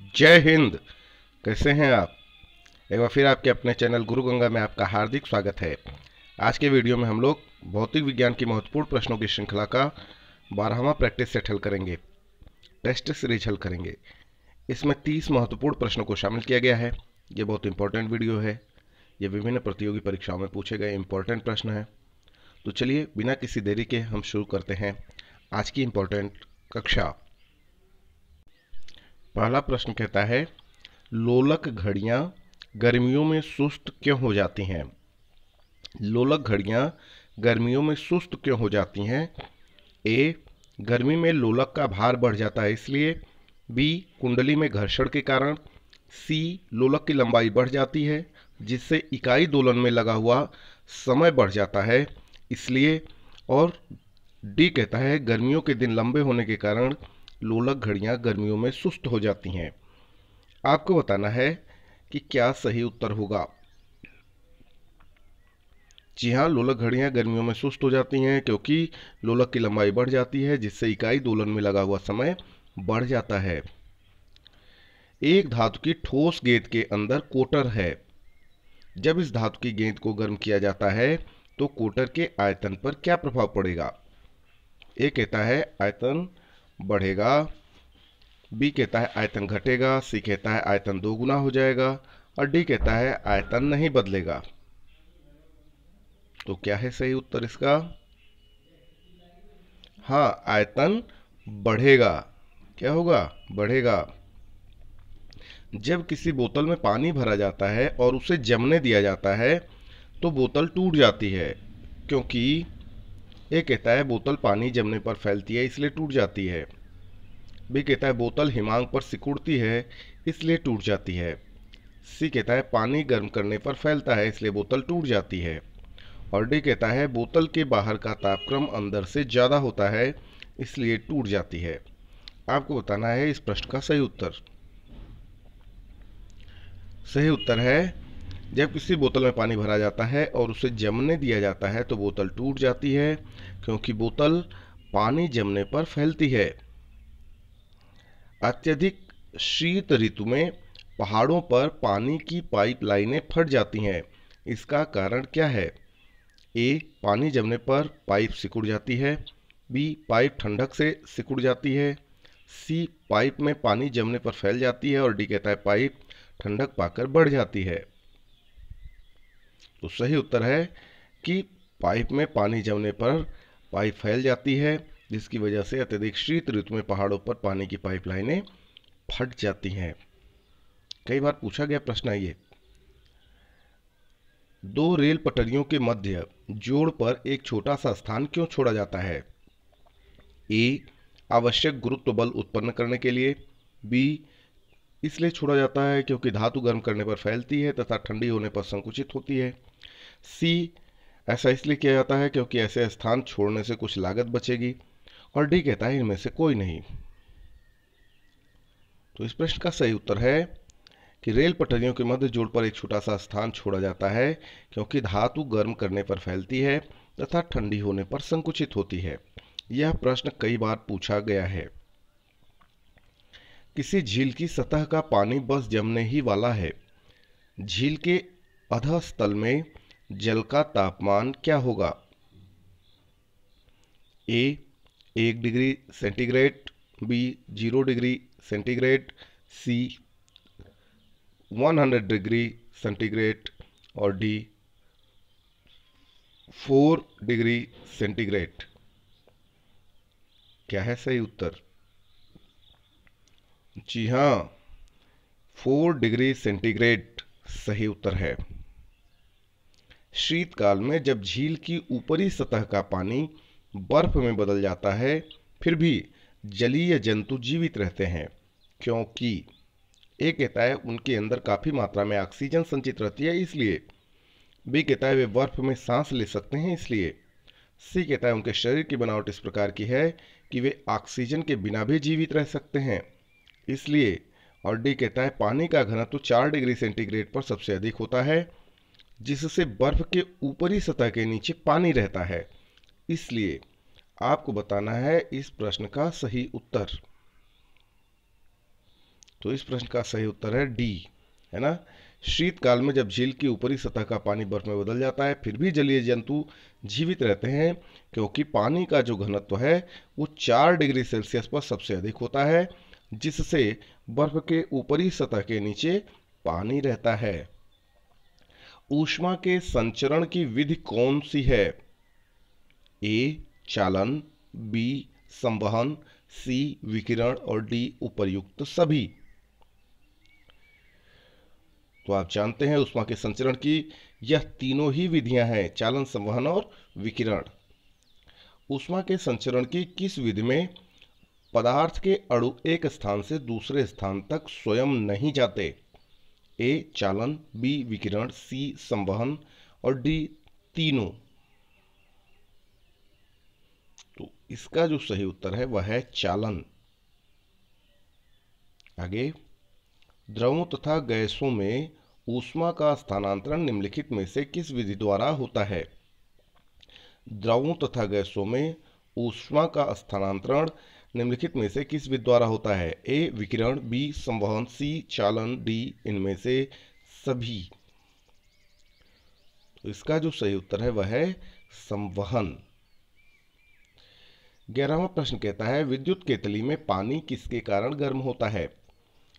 जय हिंद। कैसे हैं आप? एक बार फिर आपके अपने चैनल गुरु गंगा में आपका हार्दिक स्वागत है। आज के वीडियो में हम लोग भौतिक विज्ञान की महत्वपूर्ण प्रश्नों की श्रृंखला का 12वां प्रैक्टिस सेट हल करेंगे, टेस्ट सीरीज हल करेंगे। इसमें 30 महत्वपूर्ण प्रश्नों को शामिल किया गया है। ये बहुत इंपॉर्टेंट वीडियो है। ये विभिन्न प्रतियोगी परीक्षाओं में पूछे गए इंपॉर्टेंट प्रश्न हैं। तो चलिए बिना किसी देरी के हम शुरू करते हैं आज की इंपॉर्टेंट कक्षा। पहला प्रश्न कहता है, लोलक घड़ियां गर्मियों में सुस्त क्यों हो जाती हैं? लोलक घड़ियां गर्मियों में सुस्त क्यों हो जाती हैं? ए, गर्मी में लोलक का भार बढ़ जाता है इसलिए। बी, कुंडली में घर्षण के कारण। सी, लोलक की लंबाई बढ़ जाती है जिससे इकाई दोलन में लगा हुआ समय बढ़ जाता है इसलिए। और डी कहता है, गर्मियों के दिन लंबे होने के कारण लोलक घड़ियां गर्मियों में सुस्त हो जाती हैं। आपको बताना है कि क्या सही उत्तर होगा। जी हाँ, लोलक घड़ियां गर्मियों में सुस्त हो जाती हैं क्योंकि लोलक की लंबाई बढ़ जाती है जिससे इकाई दोलन में लगा हुआ समय बढ़ जाता है। एक धातु की ठोस गेंद के अंदर कोटर है। जब इस धातु की गेंद को गर्म किया जाता है तो कोटर के आयतन पर क्या प्रभाव पड़ेगा? ए कहता है आयतन बढ़ेगा, बी कहता है आयतन घटेगा, सी कहता है आयतन दोगुना हो जाएगा और डी कहता है आयतन नहीं बदलेगा। तो क्या है सही उत्तर इसका? हाँ, आयतन बढ़ेगा। क्या होगा? बढ़ेगा। जब किसी बोतल में पानी भरा जाता है और उसे जमने दिया जाता है तो बोतल टूट जाती है क्योंकि ये कहता है बोतल पानी जमने पर फैलती है इसलिए टूट जाती है। बी कहता है बोतल हिमांक पर सिकुड़ती है इसलिए टूट जाती है। सी कहता है पानी गर्म करने पर फैलता है इसलिए बोतल टूट जाती है। और डी कहता है बोतल के बाहर का तापक्रम अंदर से ज़्यादा होता है इसलिए टूट जाती है। आपको बताना है इस प्रश्न का सही उत्तर। सही उत्तर है, जब किसी बोतल में पानी भरा जाता है और उसे जमने दिया जाता है तो बोतल टूट जाती है क्योंकि बोतल पानी जमने पर फैलती है। अत्यधिक शीत ऋतु में पहाड़ों पर पानी की पाइपलाइनें फट जाती हैं। इसका कारण क्या है? ए, पानी जमने पर पाइप सिकुड़ जाती है। बी, पाइप ठंडक से सिकुड़ जाती है। सी, पाइप में पानी जमने पर फैल जाती है और डी कहता है पाइप ठंडक पाकर बढ़ जाती है। तो सही उत्तर है कि पाइप में पानी जमने पर पाइप फैल जाती है जिसकी वजह से अत्यधिक शीत ऋतु में पहाड़ों पर पानी की पाइपलाइनें फट जाती हैं। कई बार पूछा गया प्रश्न है ये, दो रेल पटरियों के मध्य जोड़ पर एक छोटा सा स्थान क्यों छोड़ा जाता है? ए, आवश्यक गुरुत्व बल उत्पन्न करने के लिए। बी, इसलिए छोड़ा जाता है क्योंकि धातु गर्म करने पर फैलती है तथा ठंडी होने पर संकुचित होती है। सी, ऐसा इसलिए किया जाता है क्योंकि ऐसे स्थान छोड़ने से कुछ लागत बचेगी। और डी कहता है इनमें से कोई नहीं। तो इस प्रश्न का सही उत्तर है कि रेल पटरियों के मध्य जोड़ पर एक छोटा सा स्थान छोड़ा जाता है क्योंकि धातु गर्म करने पर फैलती है तथा ठंडी होने पर संकुचित होती है। यह प्रश्न कई बार पूछा गया है। किसी झील की सतह का पानी बस जमने ही वाला है। झील के अधस्तल में जल का तापमान क्या होगा? A, 1 degree centigrade. B, 0 degree centigrade. C, 100 degree centigrade और डी, 4 डिग्री सेंटीग्रेड। क्या है सही उत्तर? जी हाँ, 4 डिग्री सेंटीग्रेड सही उत्तर है। शीतकाल में जब झील की ऊपरी सतह का पानी बर्फ में बदल जाता है फिर भी जलीय जंतु जीवित रहते हैं क्योंकि ए कहता है उनके अंदर काफ़ी मात्रा में ऑक्सीजन संचित रहती है इसलिए। बी कहता है वे बर्फ में सांस ले सकते हैं इसलिए। सी कहता है उनके शरीर की बनावट इस प्रकार की है कि वे ऑक्सीजन के बिना भी जीवित रह सकते हैं इसलिए। और डी कहता है पानी का घनत्व 4 डिग्री सेंटीग्रेड पर सबसे अधिक होता है जिससे बर्फ के ऊपरी सतह के नीचे पानी रहता है इसलिए। आपको बताना है इस प्रश्न का सही उत्तर। तो इस प्रश्न का सही उत्तर है डी, है ना। शीतकाल में जब झील की ऊपरी सतह का पानी बर्फ में बदल जाता है फिर भी जलीय जंतु जीवित रहते हैं, क्योंकि पानी का जो घनत्व है वो 4 डिग्री सेल्सियस पर सबसे अधिक होता है, जिससे बर्फ के ऊपरी सतह के नीचे पानी रहता है। ऊष्मा के संचरण की विधि कौन सी है? ए चालन, बी संवहन, सी विकिरण और डी उपर्युक्त सभी। तो आप जानते हैं ऊष्मा के संचरण की यह तीनों ही विधियां हैं, चालन, संवहन और विकिरण। ऊष्मा के संचरण की किस विधि में पदार्थ के अणु एक स्थान से दूसरे स्थान तक स्वयं नहीं जाते? ए चालन, बी विकिरण, सी संवहन और डी तीनों। तो इसका जो सही उत्तर है वह है चालन। आगे, द्रवों तथा गैसों में ऊष्मा का स्थानांतरण निम्नलिखित में से किस विधि द्वारा होता है? द्रवों तथा गैसों में ऊष्मा का स्थानांतरण निम्नलिखित में से किस विधि द्वारा होता है? ए विकिरण, बी संवहन, सी चालन, डी इनमें से सभी। तो इसका जो सही उत्तर है वह है संवहन। 11वां प्रश्न कहता है विद्युत केतली में पानी किसके कारण गर्म होता है?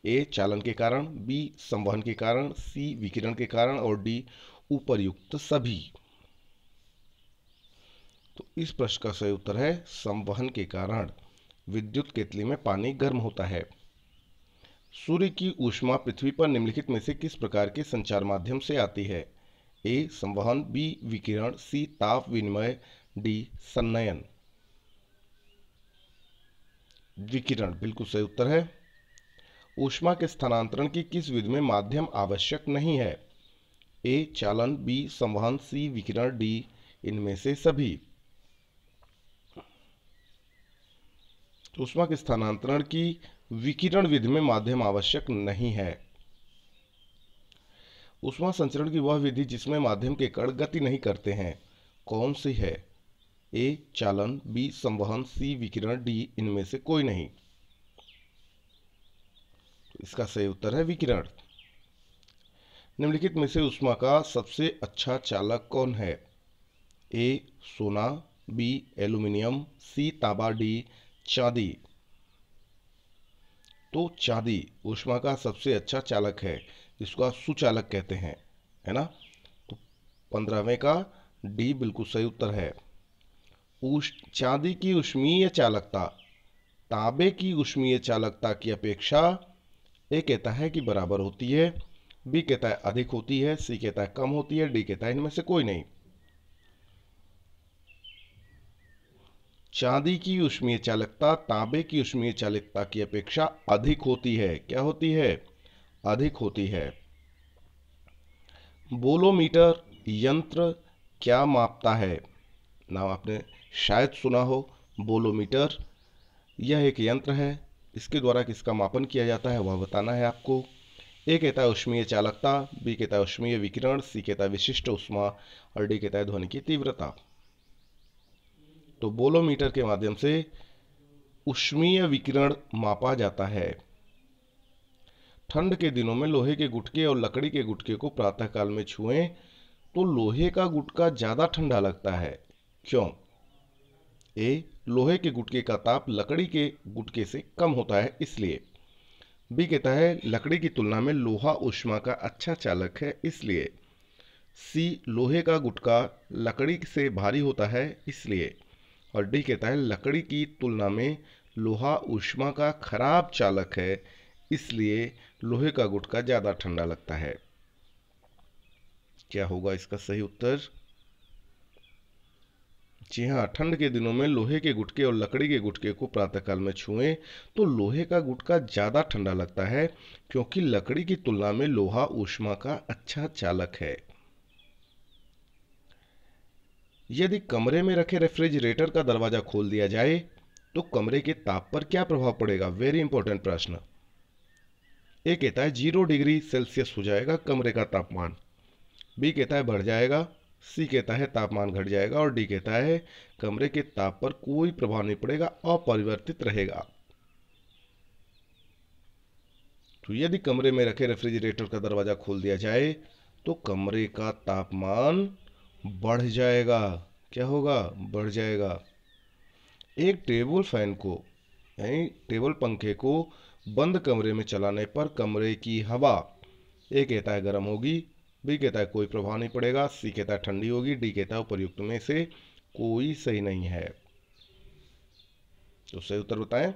ए चालन के कारण, बी संवहन के कारण, सी विकिरण के कारण और डी उपर्युक्त सभी। तो इस प्रश्न का सही उत्तर है संवहन के कारण विद्युत केतली में पानी गर्म होता है। सूर्य की ऊष्मा पृथ्वी पर निम्नलिखित में से किस प्रकार के संचार माध्यम से आती है? ए संवहन, बी विकिरण, सी ताप विनिमय, डी संनयन। विकिरण बिल्कुल सही उत्तर है। ऊष्मा के स्थानांतरण की किस विधि में माध्यम आवश्यक नहीं है? ए चालन, बी संवहन, सी विकिरण, डी इनमें से सभी। ऊष्मा के स्थानांतरण की विकिरण विधि में माध्यम आवश्यक नहीं है। ऊष्मा संचरण की वह विधि जिसमें माध्यम के कण गति नहीं करते हैं कौन सी है? ए चालन, बी संवहन, सी विकिरण, डी इनमें से कोई नहीं। इसका सही उत्तर है विकिरण। निम्नलिखित में से ऊष्मा का सबसे अच्छा चालक कौन है? ए सोना, बी एल्यूमिनियम, सी तांबा, डी चांदी। तो चांदी ऊष्मा का सबसे अच्छा चालक है, जिसको आप सुचालक कहते हैं, है ना। तो 15वें का डी बिल्कुल सही उत्तर है। चांदी की ऊष्मीय चालकता तांबे की ऊष्मीय चालकता की अपेक्षा ए कहता है कि बराबर होती है, बी कहता है अधिक होती है, सी कहता है कम होती है, डी कहता है इनमें से कोई नहीं। चांदी की ऊष्मीय चालकता तांबे की ऊष्मीय चालकता की अपेक्षा अधिक होती है। क्या होती है? अधिक होती है। बोलोमीटर यंत्र क्या मापता है? नाम आपने शायद सुना हो, बोलोमीटर। यह एक यंत्र है, इसके द्वारा किसका मापन किया जाता है वह बताना है आपको। ए कहता है ऊष्मीय चालकता, बी कहता है ऊष्मीय विकिरण, सी कहता है विशिष्ट ऊष्मा और डी कहता है ध्वनि की तीव्रता। तो बोलोमीटर के माध्यम से ऊष्मीय विकिरण मापा जाता है। ठंड के दिनों में लोहे के गुटके और लकड़ी के गुटके को प्रातःकाल में छुएं तो लोहे का गुटका ज्यादा ठंडा लगता है, क्यों? ए लोहे के गुटके का ताप लकड़ी के गुटके से कम होता है इसलिए। बी कहता है लकड़ी की तुलना में लोहा ऊष्मा का अच्छा चालक है इसलिए। सी लोहे का गुटका लकड़ी से भारी होता है इसलिए। और डी कहता है लकड़ी की तुलना में लोहा ऊष्मा का खराब चालक है इसलिए लोहे का गुटका ज़्यादा ठंडा लगता है। क्या होगा इसका सही उत्तर? जी हाँ, ठंड के दिनों में लोहे के गुटके और लकड़ी के गुटके को प्रातःकाल में छुएं तो लोहे का गुटका ज़्यादा ठंडा लगता है, क्योंकि लकड़ी की तुलना में लोहा ऊष्मा का अच्छा चालक है। यदि कमरे में रखे रेफ्रिजरेटर का दरवाजा खोल दिया जाए तो कमरे के ताप पर क्या प्रभाव पड़ेगा? वेरी इंपॉर्टेंट प्रश्न। ए कहता है 0 डिग्री सेल्सियस हो जाएगा कमरे का तापमान, बी कहता है बढ़ जाएगा, सी कहता है तापमान घट जाएगा और डी कहता है कमरे के ताप पर कोई प्रभाव नहीं पड़ेगा, अपरिवर्तित रहेगा। तो यदि कमरे में रखे रेफ्रिजरेटर का दरवाज़ा खोल दिया जाए तो कमरे का तापमान बढ़ जाएगा। क्या होगा? बढ़ जाएगा। एक टेबल फैन को यानी टेबल पंखे को बंद कमरे में चलाने पर कमरे की हवा ए कहता है गर्म होगी, बी कहता है कोई प्रभाव नहीं पड़ेगा, सी कहता है ठंडी होगी, डी कहता है उपर्युक्त में से कोई सही नहीं है। तो सही उत्तर बताएं।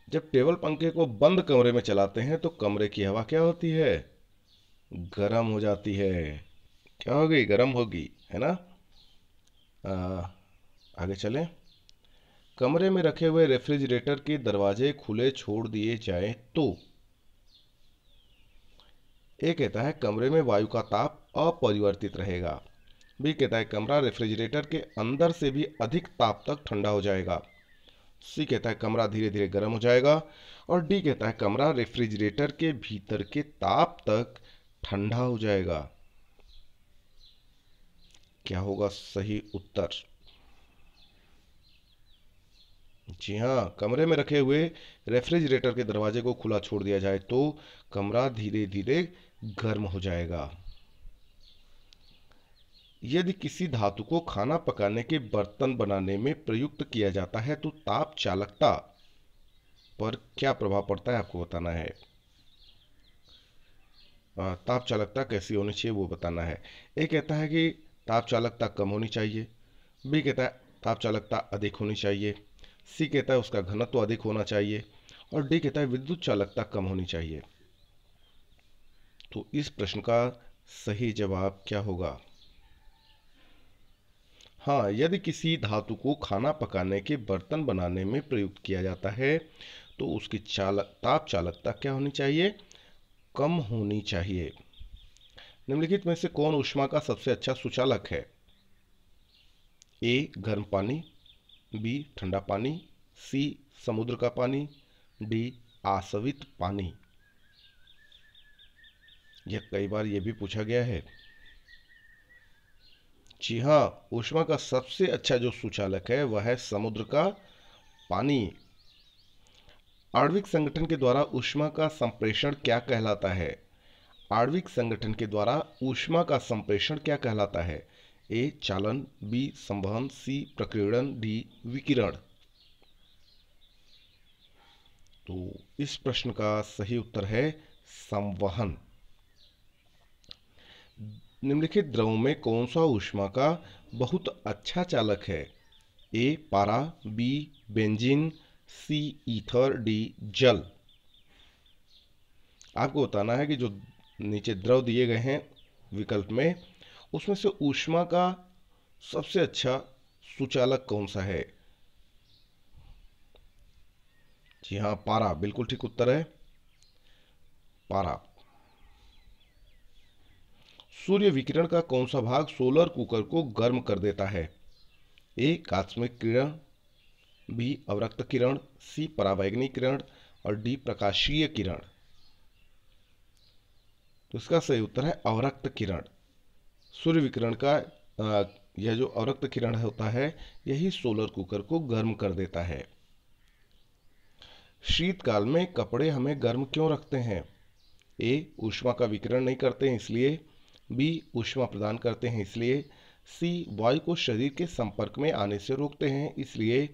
जब टेबल पंखे को बंद कमरे में चलाते हैं तो कमरे की हवा क्या होती है? गर्म हो जाती है। क्या होगी? गर्म होगी, है ना। आगे चलें। कमरे में रखे हुए रेफ्रिजरेटर के दरवाजे खुले छोड़ दिए जाएं तो ए कहता है कमरे में वायु का ताप अपरिवर्तित रहेगा, बी कहता है कमरा रेफ्रिजरेटर के अंदर से भी अधिक ताप तक ठंडा हो जाएगा, सी कहता है कमरा धीरे धीरे गर्म हो जाएगा और डी कहता है कमरा रेफ्रिजरेटर के भीतर के ताप तक ठंडा हो जाएगा। क्या होगा सही उत्तर? जी हाँ, कमरे में रखे हुए रेफ्रिजरेटर के दरवाजे को खुला छोड़ दिया जाए तो कमरा धीरे धीरे गर्म हो जाएगा। यदि किसी धातु को खाना पकाने के बर्तन बनाने में प्रयुक्त किया जाता है तो ताप चालकता पर क्या प्रभाव पड़ता है आपको बताना है। ताप चालकता कैसी होनी चाहिए वो बताना है। ए कहता है कि ताप चालकता कम होनी चाहिए, बी कहता है ताप चालकता अधिक होनी चाहिए, सी कहता है उसका घनत्व अधिक होना चाहिए और डी कहता है विद्युत चालकता कम होनी चाहिए। तो इस प्रश्न का सही जवाब क्या होगा? हाँ, यदि किसी धातु को खाना पकाने के बर्तन बनाने में प्रयुक्त किया जाता है तो उसकी ताप चालकता क्या होनी चाहिए? कम होनी चाहिए। निम्नलिखित में से कौन ऊष्मा का सबसे अच्छा सुचालक है? ए गर्म पानी, बी ठंडा पानी, सी समुद्र का पानी, डी आसवित पानी। यह कई बार यह भी पूछा गया है। जी हाँ, ऊष्मा का सबसे अच्छा जो सुचालक है वह है समुद्र का पानी। आणविक संगठन के द्वारा ऊष्मा का संप्रेषण क्या कहलाता है? आणविक संगठन के द्वारा ऊष्मा का संप्रेषण क्या कहलाता है? ए चालन, बी संवहन, सी प्रकीर्णन, डी विकिरण। तो इस प्रश्न का सही उत्तर है संवहन। निम्नलिखित द्रवों में कौन सा ऊष्मा का बहुत अच्छा चालक है? ए पारा, बी बेंजीन, सी ईथर, डी जल। आपको बताना है कि जो नीचे द्रव दिए गए हैं विकल्प में उसमें से ऊष्मा का सबसे अच्छा सुचालक कौन सा है? जी हाँ, पारा बिल्कुल ठीक उत्तर है, पारा। सूर्य विकिरण का कौन सा भाग सोलर कुकर को गर्म कर देता है? ए आकस्मिक किरण, बी अवरक्त किरण, सी परावैंगनिक किरण और डी प्रकाशीय किरण। तो इसका सही उत्तर है अवरक्त किरण। सूर्य विकिरण का यह जो अवरक्त किरण होता है यही सोलर कुकर को गर्म कर देता है। शीतकाल में कपड़े हमें गर्म क्यों रखते हैं? ए ऊष्मा का विकिरण नहीं करते हैं इसलिए, बी ऊष्मा प्रदान करते हैं इसलिए, सी वायु को शरीर के संपर्क में आने से रोकते हैं इसलिए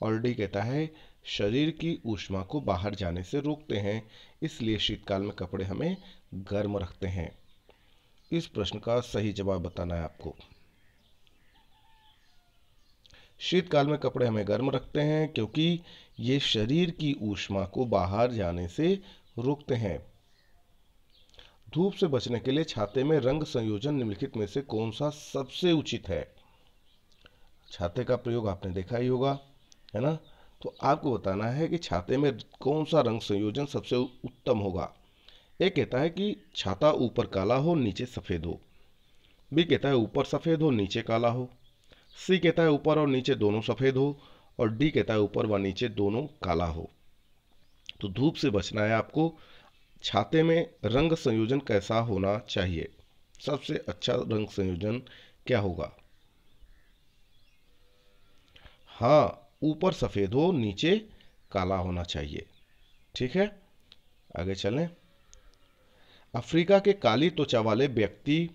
और डी कहता है शरीर की ऊष्मा को बाहर जाने से रोकते हैं इसलिए शीतकाल में कपड़े हमें गर्म रखते हैं। इस प्रश्न का सही जवाब बताना है आपको। शीतकाल में कपड़े हमें गर्म रखते हैं क्योंकि ये शरीर की ऊष्मा को बाहर जाने से रोकते हैं। धूप से बचने के लिए छाते में रंग संयोजन निम्नलिखित में से कौन सा सबसे उचित है? छाते का प्रयोग आपने देखा ही होगा, है ना। तो आपको बताना है कि छाते में कौन सा रंग संयोजन सबसे उत्तम होगा। ए कहता है कि छाता ऊपर काला हो नीचे सफेद हो, बी कहता है ऊपर सफेद हो नीचे काला हो, सी कहता है ऊपर और नीचे दोनों सफेद हो और डी कहता है ऊपर व नीचे दोनों काला हो। तो धूप से बचना है आपको, छाते में रंग संयोजन कैसा होना चाहिए? सबसे अच्छा रंग संयोजन क्या होगा? हाँ, ऊपर सफेद हो नीचे काला होना चाहिए। ठीक है, आगे चलें। अफ्रीका के काली त्वचा वाले व्यक्ति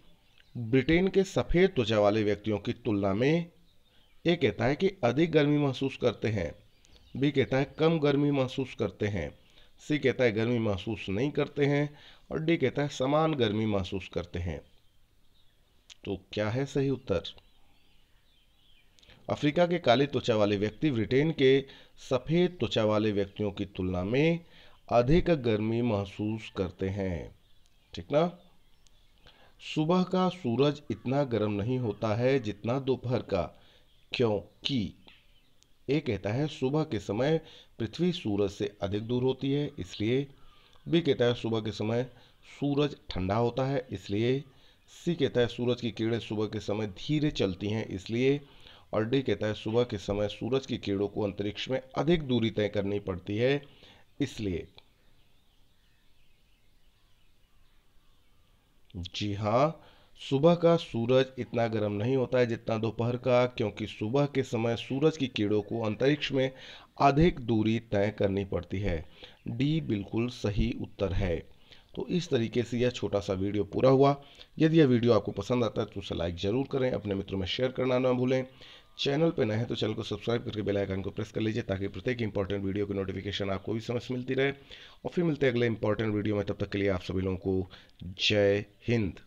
ब्रिटेन के सफ़ेद त्वचा वाले व्यक्तियों की तुलना में, ए कहता है कि अधिक गर्मी महसूस करते हैं, बी कहता है कम गर्मी महसूस करते हैं, सी कहता है गर्मी महसूस नहीं करते हैं, और डी कहता है समान गर्मी महसूस करते हैं। तो क्या है सही उत्तर? अफ्रीका के काले त्वचा वाले व्यक्ति ब्रिटेन के सफ़ेद त्वचा वाले व्यक्तियों की तुलना में अधिक गर्मी महसूस करते हैं। ठीक ना। सुबह का सूरज इतना गर्म नहीं होता है जितना दोपहर का, क्योंकि ए कहता है सुबह के समय पृथ्वी सूरज से अधिक दूर होती है इसलिए, बी कहता है सुबह के समय सूरज ठंडा होता है इसलिए, सी कहता है सूरज की किरणें सुबह के समय धीरे चलती हैं इसलिए, और डी कहता है सुबह के समय सूरज की किरणों को अंतरिक्ष में अधिक दूरी तय करनी पड़ती है इसलिए। जी हाँ, सुबह का सूरज इतना गर्म नहीं होता है जितना दोपहर का, क्योंकि सुबह के समय सूरज की किरणों को अंतरिक्ष में अधिक दूरी तय करनी पड़ती है। डी बिल्कुल सही उत्तर है। तो इस तरीके से यह छोटा सा वीडियो पूरा हुआ। यदि यह वीडियो आपको पसंद आता है तो उसे लाइक ज़रूर करें, अपने मित्रों में शेयर करना ना भूलें। चैनल पर नए हैं तो चैनल को सब्सक्राइब करके बेल आइकन को प्रेस कर लीजिए ताकि प्रत्येक इंपॉर्टेंट वीडियो की नोटिफिकेशन आपको भी समय से मिलती रहे। और फिर मिलते हैं अगले इंपॉर्टेंट वीडियो में, तब तक के लिए आप सभी लोगों को जय हिंद।